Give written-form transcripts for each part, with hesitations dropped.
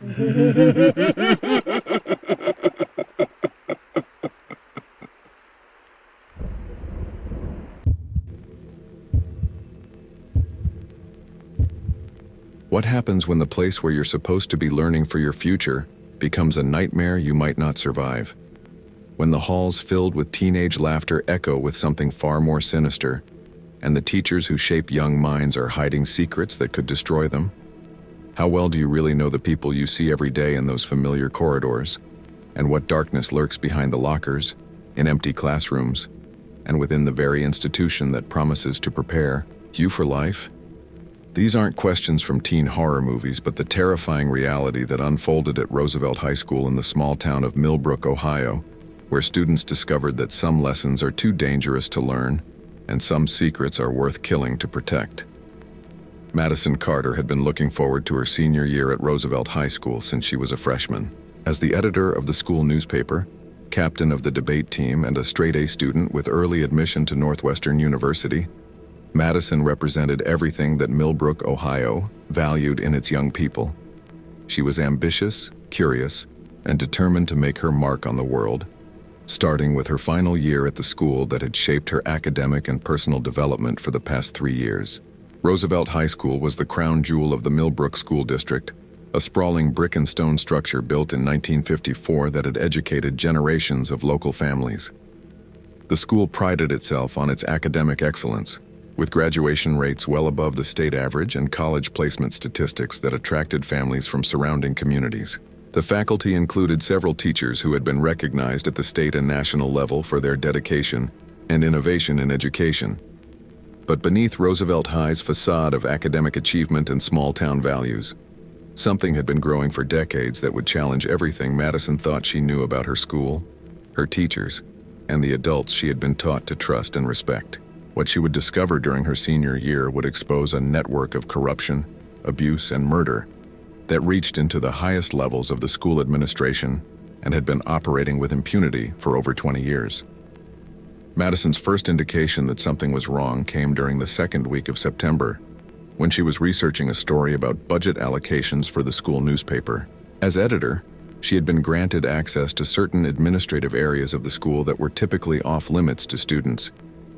What happens when the place where you're supposed to be learning for your future becomes a nightmare you might not survive? When the halls filled with teenage laughter echo with something far more sinister, and the teachers who shape young minds are hiding secrets that could destroy them? How well do you really know the people you see every day in those familiar corridors? And what darkness lurks behind the lockers, in empty classrooms, and within the very institution that promises to prepare you for life? These aren't questions from teen horror movies, but the terrifying reality that unfolded at Roosevelt High School in the small town of Millbrook, Ohio, where students discovered that some lessons are too dangerous to learn, and some secrets are worth killing to protect. Madison Carter had been looking forward to her senior year at Roosevelt High School since she was a freshman. As the editor of the school newspaper, captain of the debate team, and a straight-A student with early admission to Northwestern University, Madison represented everything that Millbrook, Ohio, valued in its young people. She was ambitious, curious, and determined to make her mark on the world, starting with her final year at the school that had shaped her academic and personal development for the past 3 years. Roosevelt High School was the crown jewel of the Millbrook School District, a sprawling brick and stone structure built in 1954 that had educated generations of local families. The school prided itself on its academic excellence, with graduation rates well above the state average and college placement statistics that attracted families from surrounding communities. The faculty included several teachers who had been recognized at the state and national level for their dedication and innovation in education. But beneath Roosevelt High's facade of academic achievement and small-town values, something had been growing for decades that would challenge everything Madison thought she knew about her school, her teachers, and the adults she had been taught to trust and respect. What she would discover during her senior year would expose a network of corruption, abuse, and murder that reached into the highest levels of the school administration and had been operating with impunity for over 20 years. Madison's first indication that something was wrong came during the second week of September, when she was researching a story about budget allocations for the school newspaper. As editor, she had been granted access to certain administrative areas of the school that were typically off-limits to students,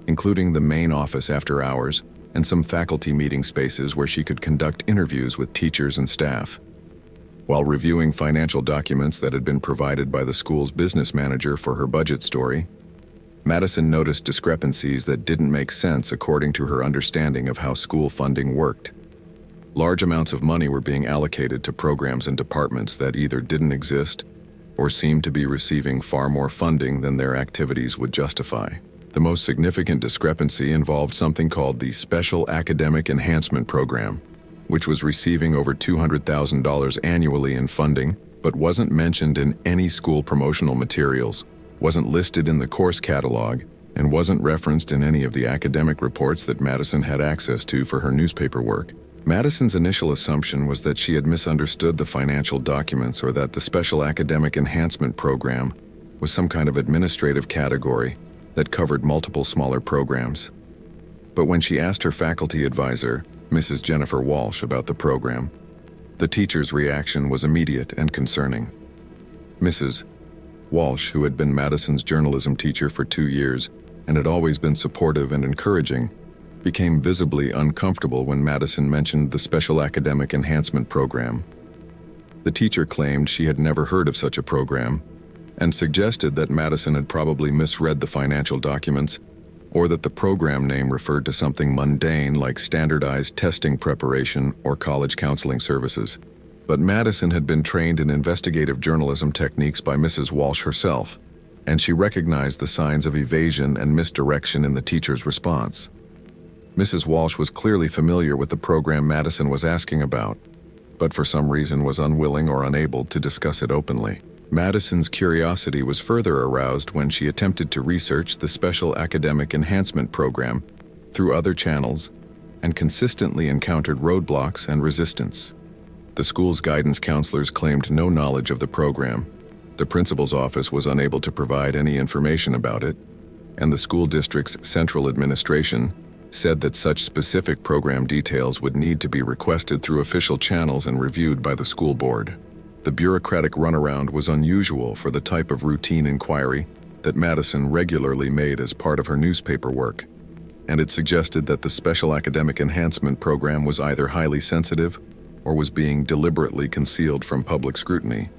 including the main office after hours and some faculty meeting spaces where she could conduct interviews with teachers and staff. While reviewing financial documents that had been provided by the school's business manager for her budget story, Madison noticed discrepancies that didn't make sense according to her understanding of how school funding worked. Large amounts of money were being allocated to programs and departments that either didn't exist or seemed to be receiving far more funding than their activities would justify. The most significant discrepancy involved something called the Special Academic Enhancement Program, which was receiving over $200,000 annually in funding, but wasn't mentioned in any school promotional materials, wasn't listed in the course catalog, and wasn't referenced in any of the academic reports that Madison had access to for her newspaper work. Madison's initial assumption was that she had misunderstood the financial documents, or that the Special Academic Enhancement Program was some kind of administrative category that covered multiple smaller programs. But when she asked her faculty advisor, Mrs. Jennifer Walsh, about the program, the teacher's reaction was immediate and concerning. Mrs. Walsh, who had been Madison's journalism teacher for 2 years and had always been supportive and encouraging, became visibly uncomfortable when Madison mentioned the Special Academic Enhancement Program. The teacher claimed she had never heard of such a program and suggested that Madison had probably misread the financial documents, or that the program name referred to something mundane like standardized testing preparation or college counseling services. But Madison had been trained in investigative journalism techniques by Mrs. Walsh herself, and she recognized the signs of evasion and misdirection in the teacher's response. Mrs. Walsh was clearly familiar with the program Madison was asking about, but for some reason was unwilling or unable to discuss it openly. Madison's curiosity was further aroused when she attempted to research the Special Academic Enhancement Program through other channels and consistently encountered roadblocks and resistance. The school's guidance counselors claimed no knowledge of the program, the principal's office was unable to provide any information about it, and the school district's central administration said that such specific program details would need to be requested through official channels and reviewed by the school board. The bureaucratic runaround was unusual for the type of routine inquiry that Madison regularly made as part of her newspaper work, and it suggested that the Special Academic Enhancement Program was either highly sensitive or was being deliberately concealed from public scrutiny.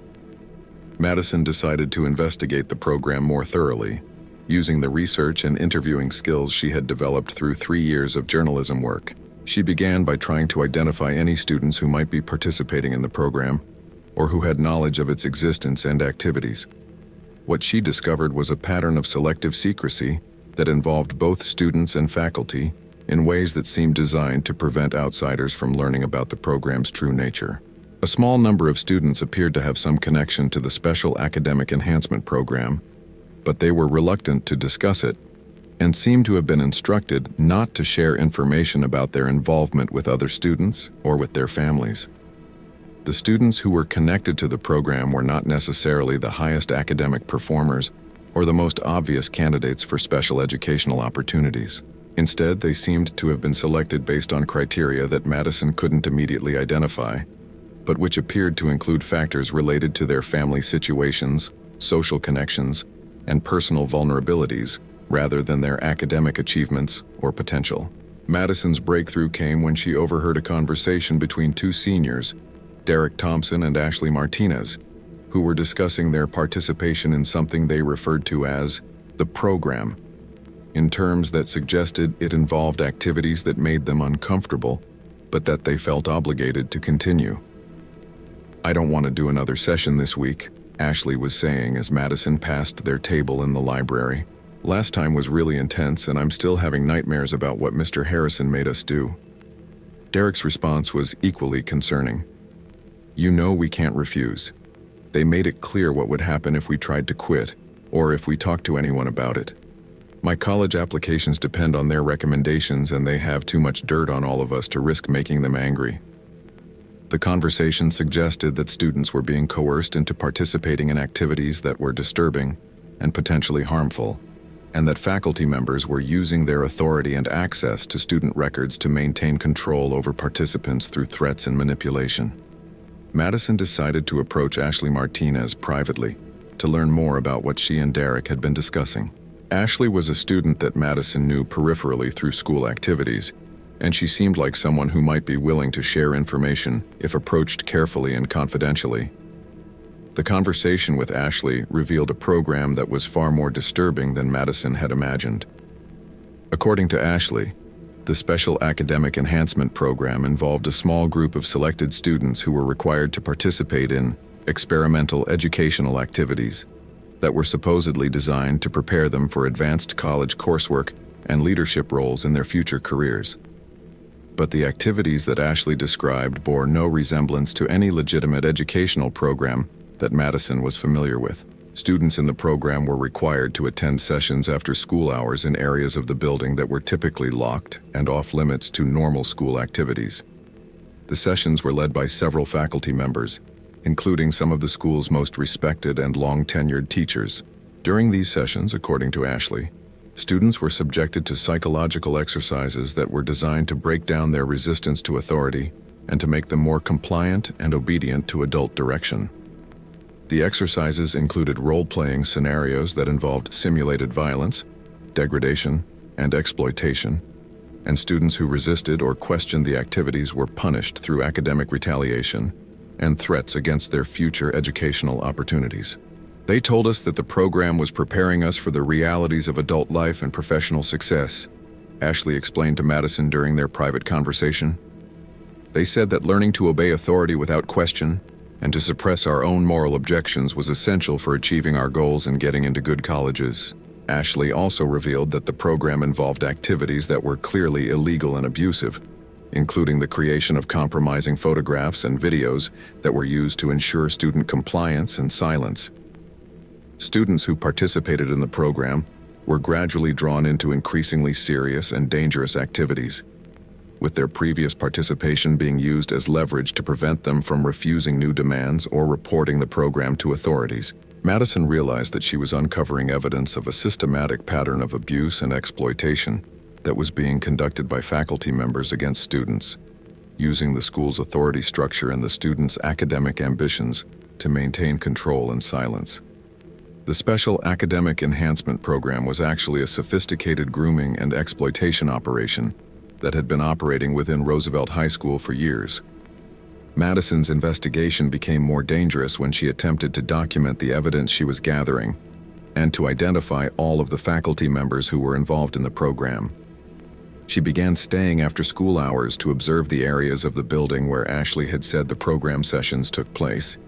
Madison decided to investigate the program more thoroughly, using the research and interviewing skills she had developed through 3 years of journalism work. She began by trying to identify any students who might be participating in the program or who had knowledge of its existence and activities. What she discovered was a pattern of selective secrecy that involved both students and faculty in ways that seemed designed to prevent outsiders from learning about the program's true nature. A small number of students appeared to have some connection to the Special Academic Enhancement Program, but they were reluctant to discuss it and seemed to have been instructed not to share information about their involvement with other students or with their families. The students who were connected to the program were not necessarily the highest academic performers or the most obvious candidates for special educational opportunities. Instead, they seemed to have been selected based on criteria that Madison couldn't immediately identify, but which appeared to include factors related to their family situations, social connections, and personal vulnerabilities, rather than their academic achievements or potential. Madison's breakthrough came when she overheard a conversation between two seniors, Derek Thompson and Ashley Martinez, who were discussing their participation in something they referred to as the program, in terms that suggested it involved activities that made them uncomfortable, but that they felt obligated to continue. "I don't want to do another session this week," Ashley was saying as Madison passed their table in the library. "Last time was really intense, and I'm still having nightmares about what Mr. Harrison made us do." Derek's response was equally concerning. "You know we can't refuse. They made it clear what would happen if we tried to quit, or if we talked to anyone about it. My college applications depend on their recommendations, and they have too much dirt on all of us to risk making them angry." The conversation suggested that students were being coerced into participating in activities that were disturbing and potentially harmful, and that faculty members were using their authority and access to student records to maintain control over participants through threats and manipulation. Madison decided to approach Ashley Martinez privately to learn more about what she and Derek had been discussing. Ashley was a student that Madison knew peripherally through school activities, and she seemed like someone who might be willing to share information if approached carefully and confidentially. The conversation with Ashley revealed a program that was far more disturbing than Madison had imagined. According to Ashley, the Special Academic Enhancement Program involved a small group of selected students who were required to participate in experimental educational activities that were supposedly designed to prepare them for advanced college coursework and leadership roles in their future careers. But the activities that Ashley described bore no resemblance to any legitimate educational program that Madison was familiar with. Students in the program were required to attend sessions after school hours in areas of the building that were typically locked and off-limits to normal school activities. The sessions were led by several faculty members, including some of the school's most respected and long-tenured teachers. During these sessions, according to Ashley, students were subjected to psychological exercises that were designed to break down their resistance to authority and to make them more compliant and obedient to adult direction. The exercises included role-playing scenarios that involved simulated violence, degradation, and exploitation, and students who resisted or questioned the activities were punished through academic retaliation and threats against their future educational opportunities. "They told us that the program was preparing us for the realities of adult life and professional success," Ashley explained to Madison during their private conversation. "They said that learning to obey authority without question and to suppress our own moral objections was essential for achieving our goals and getting into good colleges." Ashley also revealed that the program involved activities that were clearly illegal and abusive, including the creation of compromising photographs and videos that were used to ensure student compliance and silence. Students who participated in the program were gradually drawn into increasingly serious and dangerous activities, with their previous participation being used as leverage to prevent them from refusing new demands or reporting the program to authorities. Madison realized that she was uncovering evidence of a systematic pattern of abuse and exploitation that was being conducted by faculty members against students, using the school's authority structure and the students' academic ambitions to maintain control and silence. The Special Academic Enhancement Program was actually a sophisticated grooming and exploitation operation that had been operating within Roosevelt High School for years. Madison's investigation became more dangerous when she attempted to document the evidence she was gathering and to identify all of the faculty members who were involved in the program. She began staying after school hours to observe the areas of the building where Ashley had said the program sessions took place,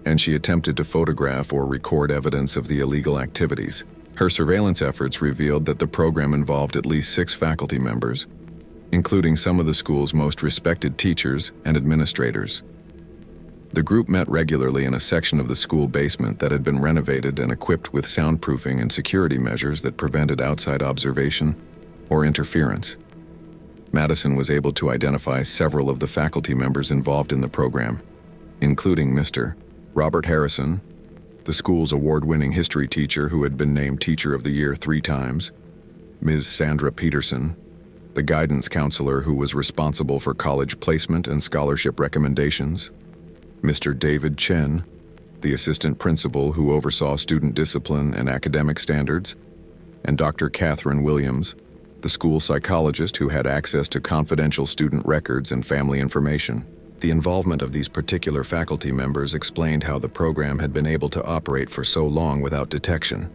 and she attempted to photograph or record evidence of the illegal activities. Her surveillance efforts revealed that the program involved at least 6 faculty members, including some of the school's most respected teachers and administrators. The group met regularly in a section of the school basement that had been renovated and equipped with soundproofing and security measures that prevented outside observation or interference. Madison was able to identify several of the faculty members involved in the program, including Mr. Robert Harrison, the school's award-winning history teacher who had been named Teacher of the Year 3 times, Ms. Sandra Peterson, the guidance counselor who was responsible for college placement and scholarship recommendations, Mr. David Chen, the assistant principal who oversaw student discipline and academic standards, and Dr. Catherine Williams, the school psychologist who had access to confidential student records and family information. The involvement of these particular faculty members explained how the program had been able to operate for so long without detection.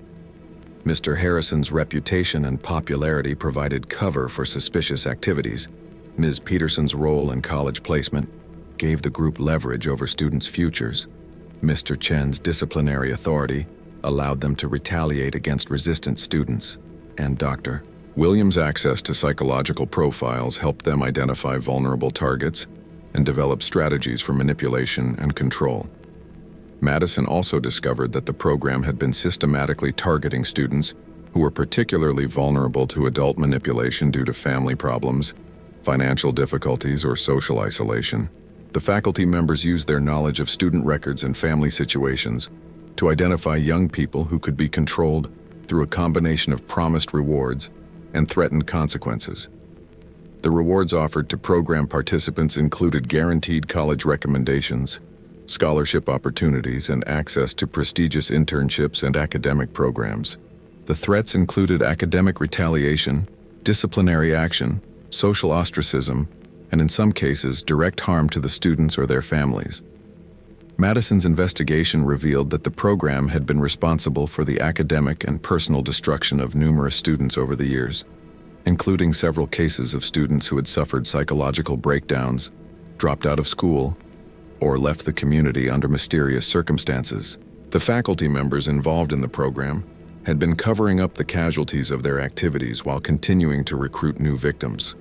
Mr. Harrison's reputation and popularity provided cover for suspicious activities. Ms. Peterson's role in college placement gave the group leverage over students' futures. Mr. Chen's disciplinary authority allowed them to retaliate against resistant students. And Dr. Williams' access to psychological profiles helped them identify vulnerable targets and develop strategies for manipulation and control. Madison also discovered that the program had been systematically targeting students who were particularly vulnerable to adult manipulation due to family problems, financial difficulties, or social isolation. The faculty members used their knowledge of student records and family situations to identify young people who could be controlled through a combination of promised rewards and threatened consequences. The rewards offered to program participants included guaranteed college recommendations, scholarship opportunities, and access to prestigious internships and academic programs. The threats included academic retaliation, disciplinary action, social ostracism, and in some cases, direct harm to the students or their families. Madison's investigation revealed that the program had been responsible for the academic and personal destruction of numerous students over the years, including several cases of students who had suffered psychological breakdowns, dropped out of school, or left the community under mysterious circumstances. The faculty members involved in the program had been covering up the casualties of their activities while continuing to recruit new victims.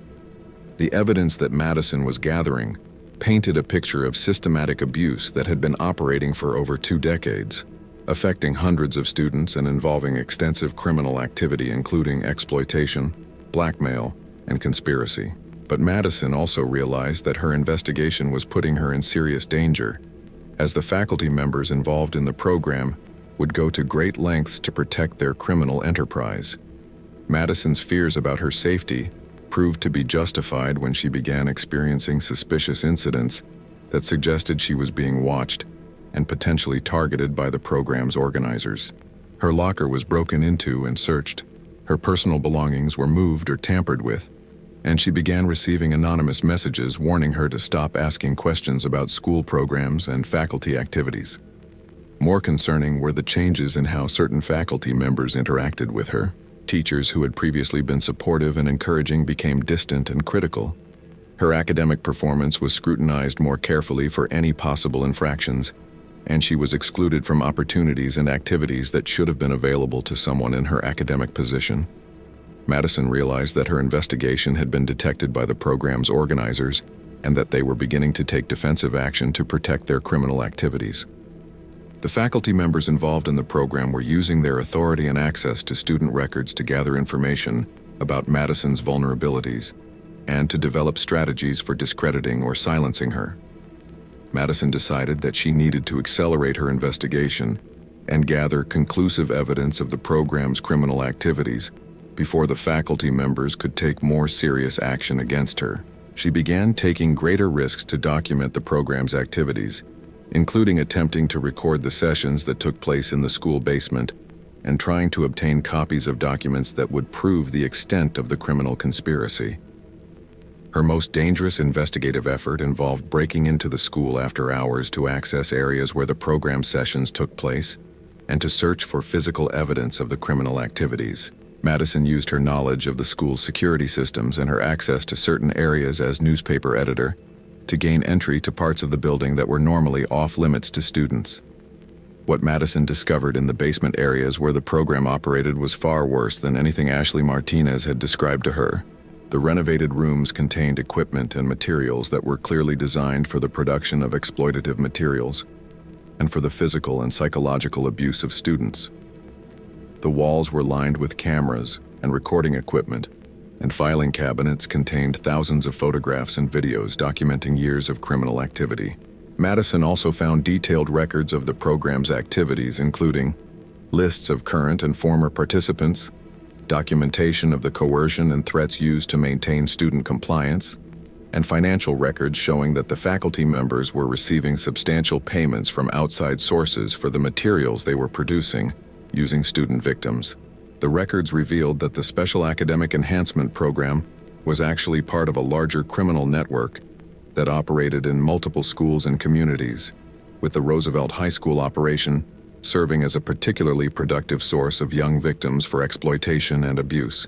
The evidence that Madison was gathering painted a picture of systematic abuse that had been operating for over 2 decades, affecting hundreds of students and involving extensive criminal activity including exploitation, blackmail, and conspiracy. But Madison also realized that her investigation was putting her in serious danger, as the faculty members involved in the program would go to great lengths to protect their criminal enterprise. Madison's fears about her safety proved to be justified when she began experiencing suspicious incidents that suggested she was being watched and potentially targeted by the program's organizers. Her locker was broken into and searched, her personal belongings were moved or tampered with, and she began receiving anonymous messages warning her to stop asking questions about school programs and faculty activities. More concerning were the changes in how certain faculty members interacted with her. Teachers who had previously been supportive and encouraging became distant and critical. Her academic performance was scrutinized more carefully for any possible infractions, and she was excluded from opportunities and activities that should have been available to someone in her academic position. Madison realized that her investigation had been detected by the program's organizers and that they were beginning to take defensive action to protect their criminal activities. The faculty members involved in the program were using their authority and access to student records to gather information about Madison's vulnerabilities and to develop strategies for discrediting or silencing her. Madison decided that she needed to accelerate her investigation and gather conclusive evidence of the program's criminal activities before the faculty members could take more serious action against her. She began taking greater risks to document the program's activities, including attempting to record the sessions that took place in the school basement and trying to obtain copies of documents that would prove the extent of the criminal conspiracy. Her most dangerous investigative effort involved breaking into the school after hours to access areas where the program sessions took place and to search for physical evidence of the criminal activities. Madison used her knowledge of the school's security systems and her access to certain areas as newspaper editor to gain entry to parts of the building that were normally off-limits to students. What Madison discovered in the basement areas where the program operated was far worse than anything Ashley Martinez had described to her. The renovated rooms contained equipment and materials that were clearly designed for the production of exploitative materials and for the physical and psychological abuse of students. The walls were lined with cameras and recording equipment, and filing cabinets contained thousands of photographs and videos documenting years of criminal activity. Madison also found detailed records of the program's activities, including lists of current and former participants, documentation of the coercion and threats used to maintain student compliance, and financial records showing that the faculty members were receiving substantial payments from outside sources for the materials they were producing using student victims. The records revealed that the Special Academic Enhancement Program was actually part of a larger criminal network that operated in multiple schools and communities, with the Roosevelt High School operation serving as a particularly productive source of young victims for exploitation and abuse.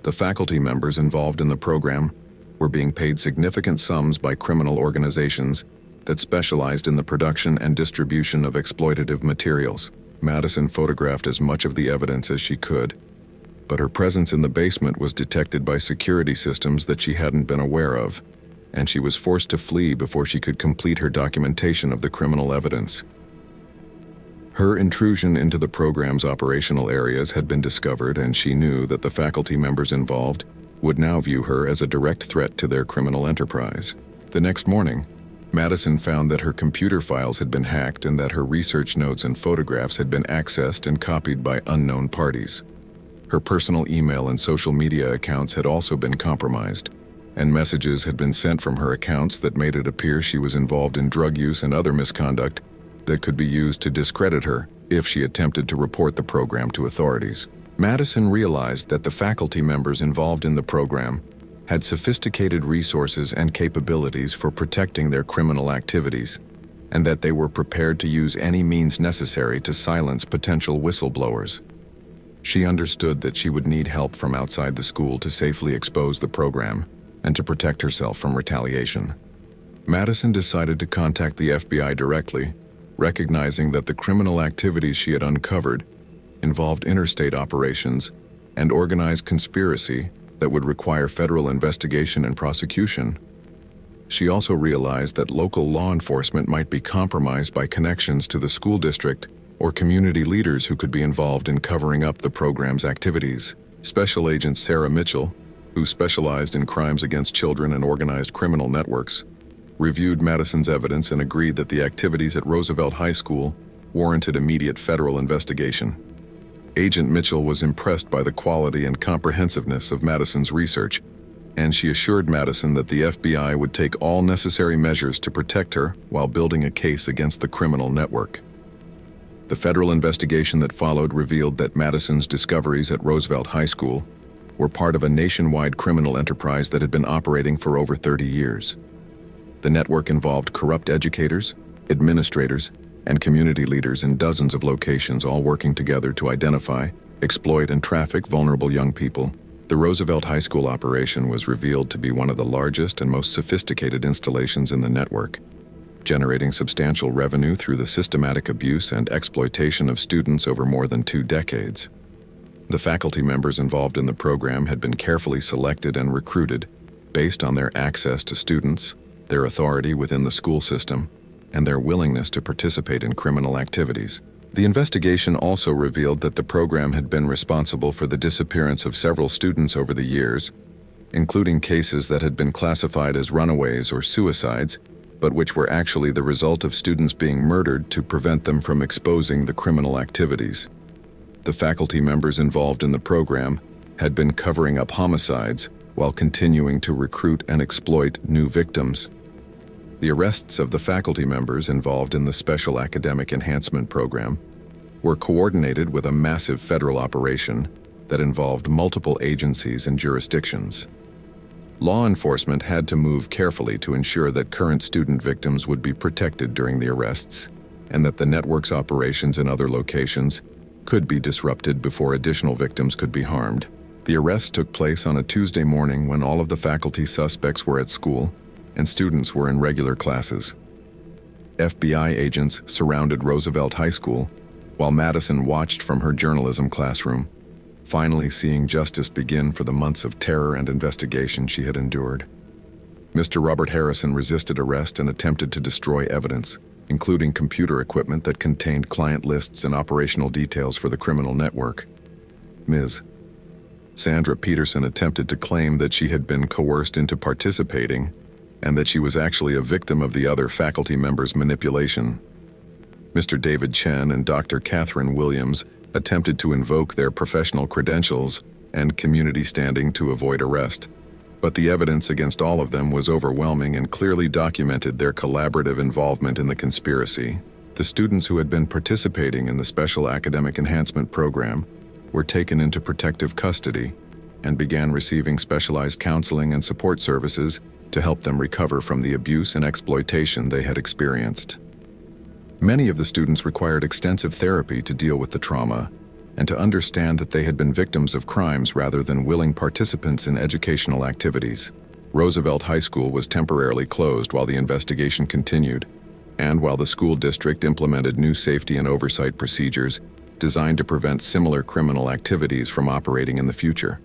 The faculty members involved in the program were being paid significant sums by criminal organizations that specialized in the production and distribution of exploitative materials. Madison photographed as much of the evidence as she could, but her presence in the basement was detected by security systems that she hadn't been aware of, and she was forced to flee before she could complete her documentation of the criminal evidence. Her intrusion into the program's operational areas had been discovered, and she knew that the faculty members involved would now view her as a direct threat to their criminal enterprise. The next morning, Madison found that her computer files had been hacked and that her research notes and photographs had been accessed and copied by unknown parties. Her personal email and social media accounts had also been compromised, and messages had been sent from her accounts that made it appear she was involved in drug use and other misconduct that could be used to discredit her if she attempted to report the program to authorities. Madison realized that the faculty members involved in the program had sophisticated resources and capabilities for protecting their criminal activities, and that they were prepared to use any means necessary to silence potential whistleblowers. She understood that she would need help from outside the school to safely expose the program and to protect herself from retaliation. Madison decided to contact the FBI directly, recognizing that the criminal activities she had uncovered involved interstate operations and organized conspiracy that would require federal investigation and prosecution. She also realized that local law enforcement might be compromised by connections to the school district or community leaders who could be involved in covering up the program's activities. Special Agent Sarah Mitchell, who specialized in crimes against children and organized criminal networks, reviewed Madison's evidence and agreed that the activities at Roosevelt High School warranted immediate federal investigation. Agent Mitchell was impressed by the quality and comprehensiveness of Madison's research, and she assured Madison that the FBI would take all necessary measures to protect her while building a case against the criminal network. The federal investigation that followed revealed that Madison's discoveries at Roosevelt High School were part of a nationwide criminal enterprise that had been operating for over 30 years. The network involved corrupt educators, administrators, and community leaders in dozens of locations, all working together to identify, exploit, and traffic vulnerable young people. The Roosevelt High School operation was revealed to be one of the largest and most sophisticated installations in the network, generating substantial revenue through the systematic abuse and exploitation of students over more than 2 decades. The faculty members involved in the program had been carefully selected and recruited based on their access to students, their authority within the school system, and their willingness to participate in criminal activities. The investigation also revealed that the program had been responsible for the disappearance of several students over the years, including cases that had been classified as runaways or suicides, but which were actually the result of students being murdered to prevent them from exposing the criminal activities. The faculty members involved in the program had been covering up homicides while continuing to recruit and exploit new victims. The arrests of the faculty members involved in the Special Academic Enhancement Program were coordinated with a massive federal operation that involved multiple agencies and jurisdictions. Law enforcement had to move carefully to ensure that current student victims would be protected during the arrests, and that the network's operations in other locations could be disrupted before additional victims could be harmed. The arrest took place on a Tuesday morning when all of the faculty suspects were at school and students were in regular classes. FBI agents surrounded Roosevelt High School while Madison watched from her journalism classroom, finally seeing justice begin for the months of terror and investigation she had endured. Mr. Robert Harrison resisted arrest and attempted to destroy evidence, including computer equipment that contained client lists and operational details for the criminal network. Ms. Sandra Peterson attempted to claim that she had been coerced into participating and that she was actually a victim of the other faculty members' manipulation. Mr. David Chen and Dr. Catherine Williams attempted to invoke their professional credentials and community standing to avoid arrest, but the evidence against all of them was overwhelming and clearly documented their collaborative involvement in the conspiracy. The students who had been participating in the Special Academic Enhancement Program were taken into protective custody and began receiving specialized counseling and support services to help them recover from the abuse and exploitation they had experienced. Many of the students required extensive therapy to deal with the trauma and to understand that they had been victims of crimes rather than willing participants in educational activities. Roosevelt High School was temporarily closed while the investigation continued, and while the school district implemented new safety and oversight procedures designed to prevent similar criminal activities from operating in the future.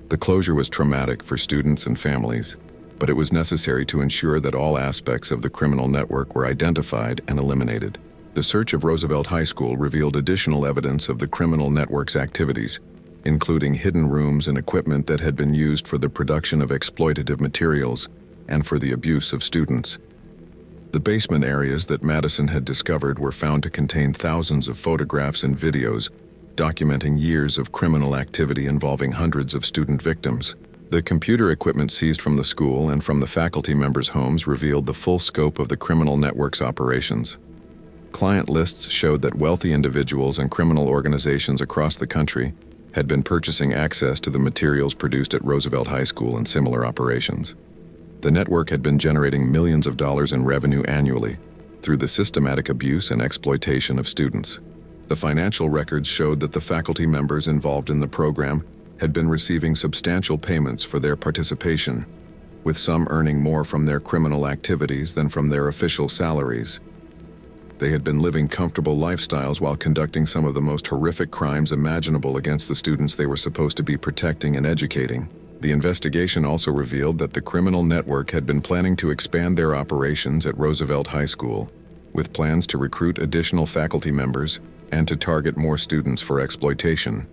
The closure was traumatic for students and families, but it was necessary to ensure that all aspects of the criminal network were identified and eliminated. The search of Roosevelt High School revealed additional evidence of the criminal network's activities, including hidden rooms and equipment that had been used for the production of exploitative materials and for the abuse of students. The basement areas that Madison had discovered were found to contain thousands of photographs and videos documenting years of criminal activity involving hundreds of student victims. The computer equipment seized from the school and from the faculty members' homes revealed the full scope of the criminal network's operations. Client lists showed that wealthy individuals and criminal organizations across the country had been purchasing access to the materials produced at Roosevelt High School and similar operations. The network had been generating millions of dollars in revenue annually through the systematic abuse and exploitation of students. The financial records showed that the faculty members involved in the program had been receiving substantial payments for their participation, with some earning more from their criminal activities than from their official salaries. They had been living comfortable lifestyles while conducting some of the most horrific crimes imaginable against the students they were supposed to be protecting and educating. The investigation also revealed that the criminal network had been planning to expand their operations at Roosevelt High School, with plans to recruit additional faculty members and to target more students for exploitation.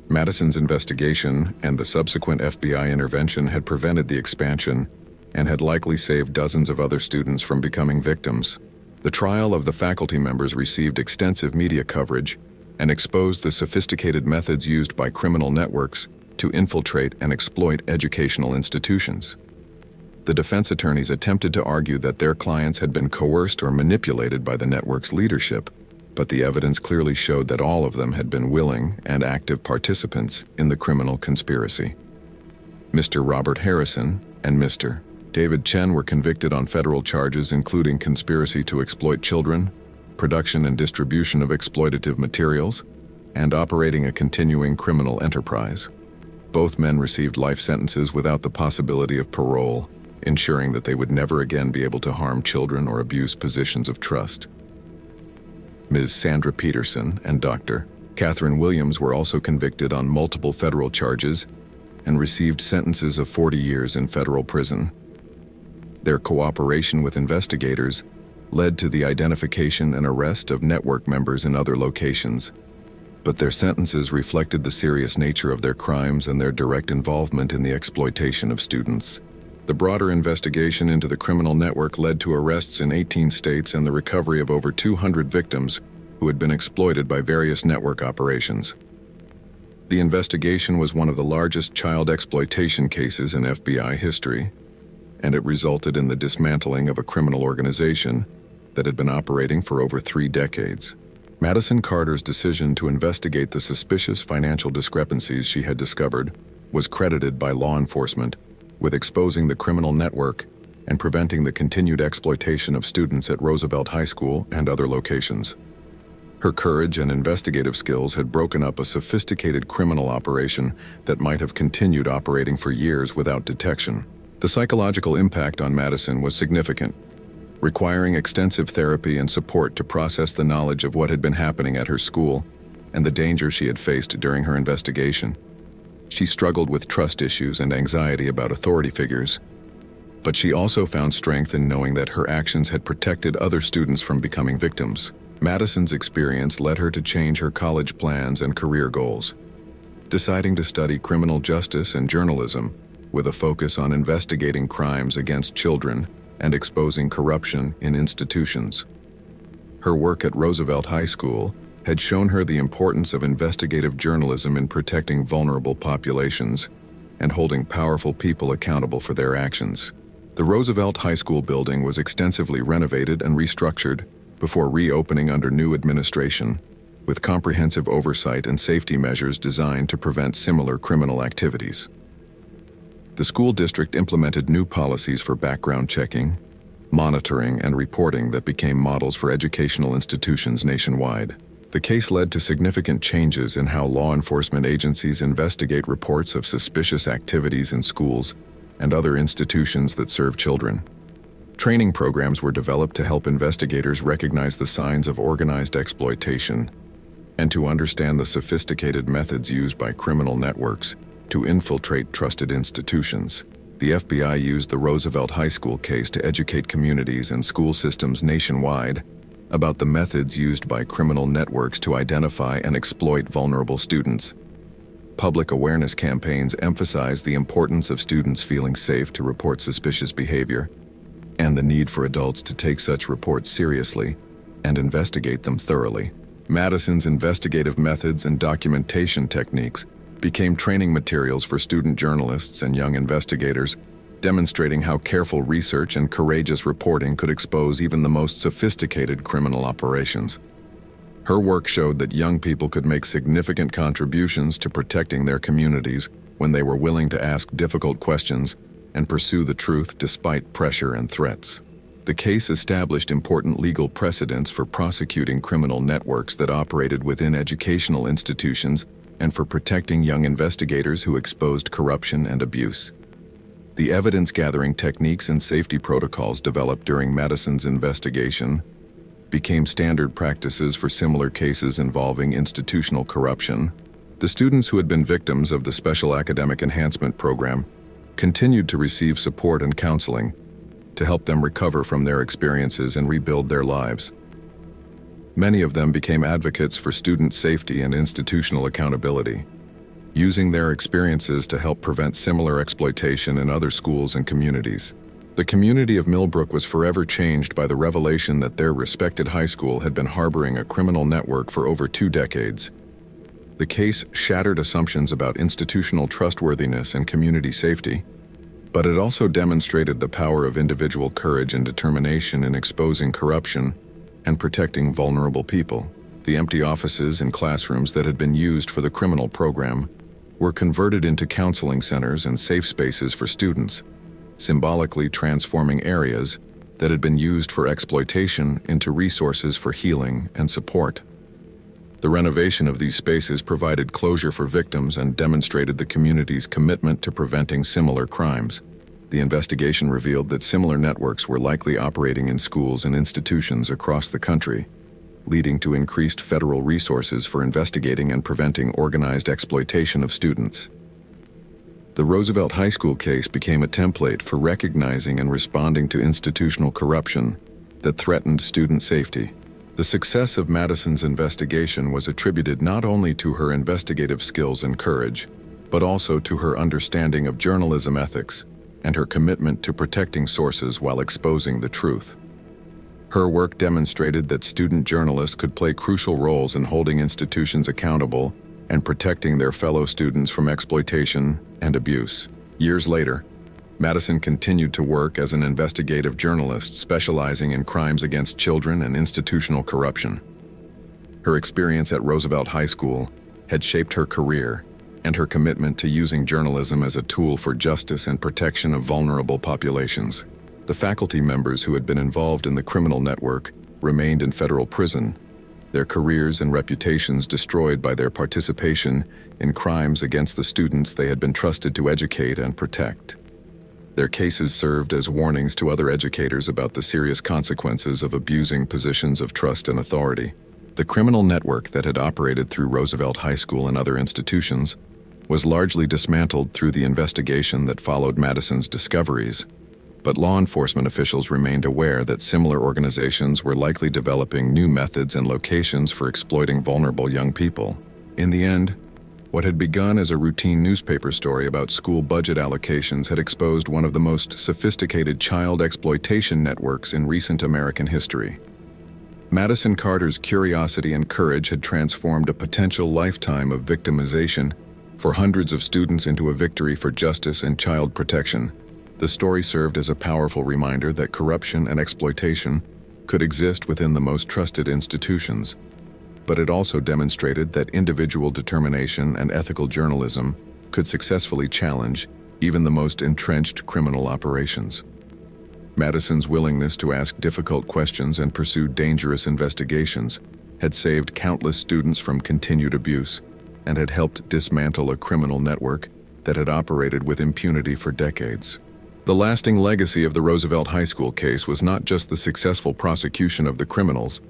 Madison's investigation and the subsequent FBI intervention had prevented the expansion and had likely saved dozens of other students from becoming victims. The trial of the faculty members received extensive media coverage and exposed the sophisticated methods used by criminal networks to infiltrate and exploit educational institutions. The defense attorneys attempted to argue that their clients had been coerced or manipulated by the network's leadership, but the evidence clearly showed that all of them had been willing and active participants in the criminal conspiracy. Mr. Robert Harrison and Mr. David Chen were convicted on federal charges including conspiracy to exploit children, production and distribution of exploitative materials, and operating a continuing criminal enterprise. Both men received life sentences without the possibility of parole, ensuring that they would never again be able to harm children or abuse positions of trust. Ms. Sandra Peterson and Dr. Catherine Williams were also convicted on multiple federal charges and received sentences of 40 years in federal prison. Their cooperation with investigators led to the identification and arrest of network members in other locations, but their sentences reflected the serious nature of their crimes and their direct involvement in the exploitation of students. The broader investigation into the criminal network led to arrests in 18 states and the recovery of over 200 victims who had been exploited by various network operations. The investigation was one of the largest child exploitation cases in FBI history, and it resulted in the dismantling of a criminal organization that had been operating for over 3 decades. Madison Carter's decision to investigate the suspicious financial discrepancies she had discovered was credited by law enforcement with exposing the criminal network and preventing the continued exploitation of students at Roosevelt High School and other locations. Her courage and investigative skills had broken up a sophisticated criminal operation that might have continued operating for years without detection. The psychological impact on Madison was significant, requiring extensive therapy and support to process the knowledge of what had been happening at her school and the danger she had faced during her investigation. She struggled with trust issues and anxiety about authority figures, but she also found strength in knowing that her actions had protected other students from becoming victims. Madison's experience led her to change her college plans and career goals, deciding to study criminal justice and journalism with a focus on investigating crimes against children and exposing corruption in institutions. Her work at Roosevelt High School had shown her the importance of investigative journalism in protecting vulnerable populations and holding powerful people accountable for their actions. The Roosevelt High School building was extensively renovated and restructured before reopening under new administration, with comprehensive oversight and safety measures designed to prevent similar criminal activities. The school district implemented new policies for background checking, monitoring, and reporting that became models for educational institutions nationwide. The case led to significant changes in how law enforcement agencies investigate reports of suspicious activities in schools and other institutions that serve children. Training programs were developed to help investigators recognize the signs of organized exploitation and to understand the sophisticated methods used by criminal networks to infiltrate trusted institutions. The FBI used the Roosevelt High School case to educate communities and school systems nationwide about the methods used by criminal networks to identify and exploit vulnerable students. Public awareness campaigns emphasized the importance of students feeling safe to report suspicious behavior and the need for adults to take such reports seriously and investigate them thoroughly. Madison's investigative methods and documentation techniques became training materials for student journalists and young investigators, demonstrating how careful research and courageous reporting could expose even the most sophisticated criminal operations. Her work showed that young people could make significant contributions to protecting their communities when they were willing to ask difficult questions and pursue the truth despite pressure and threats. The case established important legal precedents for prosecuting criminal networks that operated within educational institutions and for protecting young investigators who exposed corruption and abuse. The evidence-gathering techniques and safety protocols developed during Madison's investigation became standard practices for similar cases involving institutional corruption. The students who had been victims of the Special Academic Enhancement Program continued to receive support and counseling to help them recover from their experiences and rebuild their lives. Many of them became advocates for student safety and institutional accountability, using their experiences to help prevent similar exploitation in other schools and communities. The community of Millbrook was forever changed by the revelation that their respected high school had been harboring a criminal network for over 2 decades. The case shattered assumptions about institutional trustworthiness and community safety, but it also demonstrated the power of individual courage and determination in exposing corruption and protecting vulnerable people. The empty offices and classrooms that had been used for the criminal program were converted into counseling centers and safe spaces for students, symbolically transforming areas that had been used for exploitation into resources for healing and support. The renovation of these spaces provided closure for victims and demonstrated the community's commitment to preventing similar crimes. The investigation revealed that similar networks were likely operating in schools and institutions across the country, leading to increased federal resources for investigating and preventing organized exploitation of students. The Roosevelt High School case became a template for recognizing and responding to institutional corruption that threatened student safety. The success of Madison's investigation was attributed not only to her investigative skills and courage, but also to her understanding of journalism ethics and her commitment to protecting sources while exposing the truth. Her work demonstrated that student journalists could play crucial roles in holding institutions accountable and protecting their fellow students from exploitation and abuse. Years later, Madison continued to work as an investigative journalist specializing in crimes against children and institutional corruption. Her experience at Roosevelt High School had shaped her career and her commitment to using journalism as a tool for justice and protection of vulnerable populations. The faculty members who had been involved in the criminal network remained in federal prison, their careers and reputations destroyed by their participation in crimes against the students they had been trusted to educate and protect. Their cases served as warnings to other educators about the serious consequences of abusing positions of trust and authority. The criminal network that had operated through Roosevelt High School and other institutions was largely dismantled through the investigation that followed Madison's discoveries, but law enforcement officials remained aware that similar organizations were likely developing new methods and locations for exploiting vulnerable young people. In the end, what had begun as a routine newspaper story about school budget allocations had exposed one of the most sophisticated child exploitation networks in recent American history. Madison Carter's curiosity and courage had transformed a potential lifetime of victimization for hundreds of students into a victory for justice and child protection. The story served as a powerful reminder that corruption and exploitation could exist within the most trusted institutions, but it also demonstrated that individual determination and ethical journalism could successfully challenge even the most entrenched criminal operations. Madison's willingness to ask difficult questions and pursue dangerous investigations had saved countless students from continued abuse and had helped dismantle a criminal network that had operated with impunity for decades. The lasting legacy of the Roosevelt High School case was not just the successful prosecution of the criminals,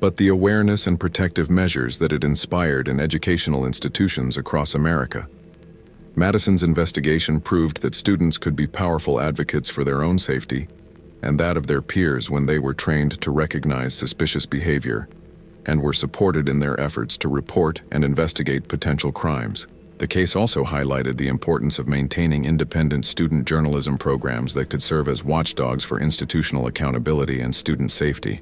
but the awareness and protective measures that it inspired in educational institutions across America. Madison's investigation proved that students could be powerful advocates for their own safety and that of their peers when they were trained to recognize suspicious behavior and were supported in their efforts to report and investigate potential crimes. The case also highlighted the importance of maintaining independent student journalism programs that could serve as watchdogs for institutional accountability and student safety.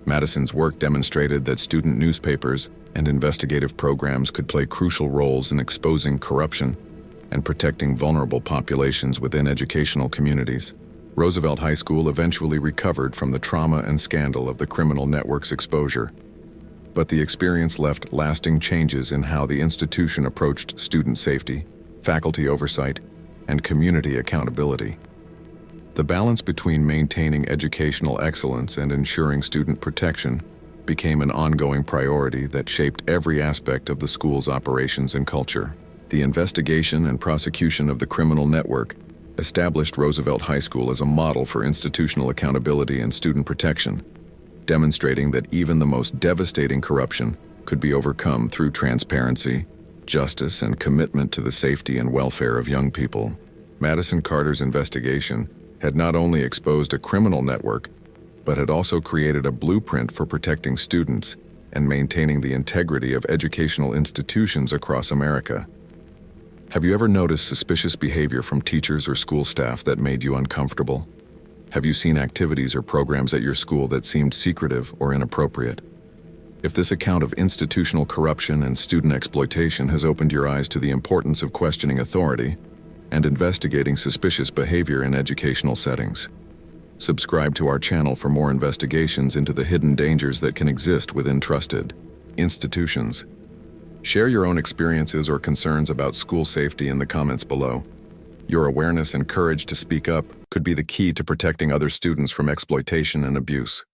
Madison's work demonstrated that student newspapers and investigative programs could play crucial roles in exposing corruption and protecting vulnerable populations within educational communities. Roosevelt High School eventually recovered from the trauma and scandal of the criminal network's exposure, but the experience left lasting changes in how the institution approached student safety, faculty oversight, and community accountability. The balance between maintaining educational excellence and ensuring student protection became an ongoing priority that shaped every aspect of the school's operations and culture. The investigation and prosecution of the criminal network established Roosevelt High School as a model for institutional accountability and student protection, demonstrating that even the most devastating corruption could be overcome through transparency, justice, and commitment to the safety and welfare of young people. Madison Carter's investigation had not only exposed a criminal network, but had also created a blueprint for protecting students and maintaining the integrity of educational institutions across America. Have you ever noticed suspicious behavior from teachers or school staff that made you uncomfortable? Have you seen activities or programs at your school that seemed secretive or inappropriate? If this account of institutional corruption and student exploitation has opened your eyes to the importance of questioning authority and investigating suspicious behavior in educational settings, subscribe to our channel for more investigations into the hidden dangers that can exist within trusted institutions. Share your own experiences or concerns about school safety in the comments below. Your awareness and courage to speak up could be the key to protecting other students from exploitation and abuse.